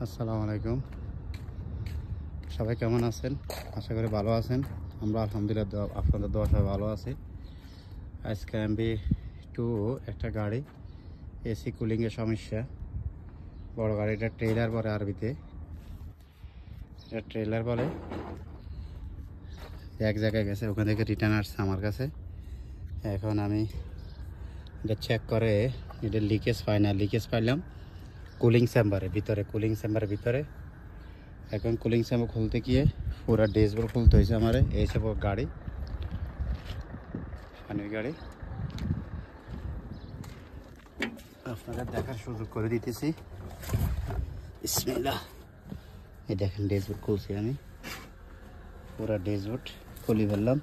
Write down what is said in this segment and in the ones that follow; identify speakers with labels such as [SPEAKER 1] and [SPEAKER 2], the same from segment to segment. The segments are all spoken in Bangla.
[SPEAKER 1] আসসালামু আলাইকুম। সবাই কেমন আছেন? আশা করি ভালো আছেন। আমরা আলহামদুলিল্লাহ আপনাদের দোয়া সবাই ভালো আছি। আজকে আমি একটা গাড়ি এসি কুলিংয়ের সমস্যা। বড় গাড়িটা ট্রেলার বলে আরবিতে, এটা ট্রেলার বলে। এক জায়গায় গেছে, ওখান থেকে রিটার্ন আসছে আমার কাছে। এখন আমি এটা চেক করে এটা লিকেজ পাই না, লিকেজ পাইলাম কুলিং চেম্বারের ভিতরে। এখন কুলিং চেম্বার খুলতে গিয়ে পুরো ড্যাশবোর্ড খুলতে হয়েছে আমার। এই সব গাড়ি ফানির গাড়ি আপনাদের দেখার সুযোগ করে দিতেছি। বিসমিল্লাহ। এই দেখেন ড্যাশবোর্ড খুলছি আমি, পুরো ড্যাশবোর্ড খুলে ফেললাম।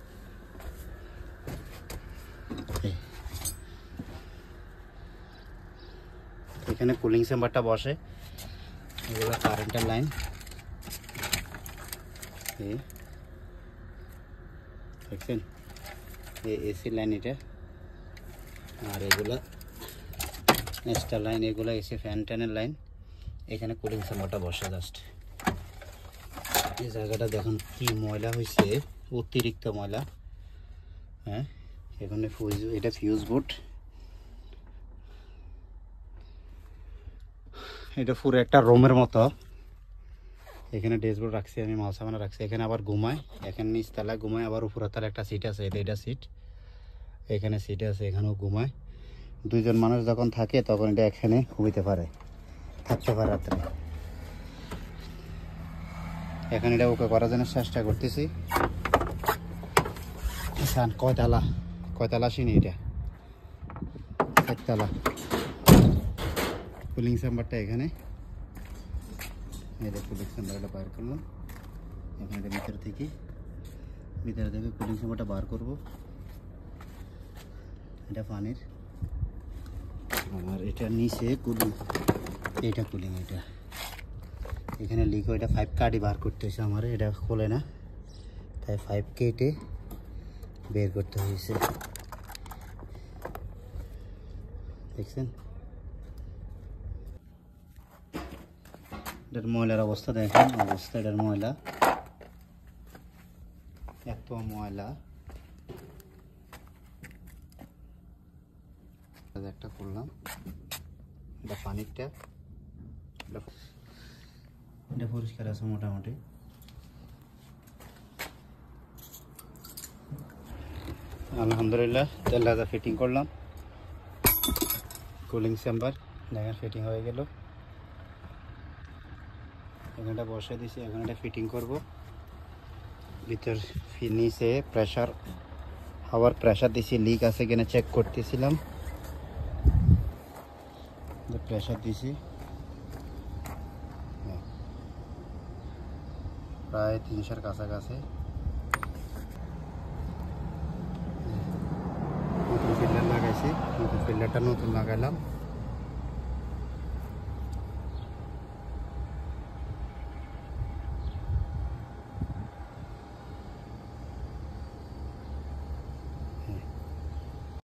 [SPEAKER 1] এখানে কুলিং চেম্বারটা বসে, এগুলো কারেন্টের লাইন। দেখছেন এই এসি লাইন এটা, আর এগুলো এক্সট্রা লাইন, এগুলো এসি ফ্যান ট্যানের লাইন। এখানে কুলিং চেম্বারটা বসে জাস্ট। এই জায়গাটা দেখুন কি ময়লা হয়েছে, অতিরিক্ত ময়লা। হ্যাঁ, এখানে এটা ফিউজ বোর্ড, এটা পুরো একটা রুমের মতো। এখানে ড্যাশবোর্ড রাখছি আমি, মাল সামানা রাখছি। এখানে আবার ঘুমায়, এখানে নিচতলায় ঘুমায়, আবার উপরের তলায় একটা সিট আছে, এটা সিট। এখানে সিট আছে, এখানেও ঘুমায়। দুইজন মানুষ যখন থাকে তখন এটা এখানে ঘুমাইতে পারে, থাকতে পারে রাত্রে। এখন এটা ওকে করার জন্য চেষ্টা করতেছি। কয়তলা সিনি এটা? একতলা। কুলিং চেম্বারটা এখানে, এটা কুলিং চেম্বারটা বার করলাম। এখানে ভিতরে থেকে কুলিং চেম্বারটা বার করব। এটা পানির, আর এটা নিচে কুলিং, এটা কুলিং। এটা এখানে লিক, এটা 5 কার্ডই বার করতে হয়েছে আমার, এটা খোলে না, তাই 5 কেটে বের করতে হয়েছে। দেখছেন এটার ময়লার অবস্থা দেখেন, এটার ময়লা, এত ময়লা। একটা করলাম, এটা পানির ট্যাপ, এটা পরিষ্কার আছে মোটামুটি। আলহামদুলিল্লাহ তেলটা ফিটিং করলাম। কুলিং চেম্বার দেখেন ফিটিং হয়ে গেল। এখানটা বসে দিছি, এখন এটা ফিটিং করব। ভিতর নিচে প্রেসার, হাওয়ার প্রেসার দিছি, লিক আছে কিনা চেক করতেছিলাম। প্রেসার দিছি প্রায় 300-এর কাছাকাছি। নতুন ফিল্টার লাগাইছি, নতুন ফিল্টারটা নতুন লাগাইলাম।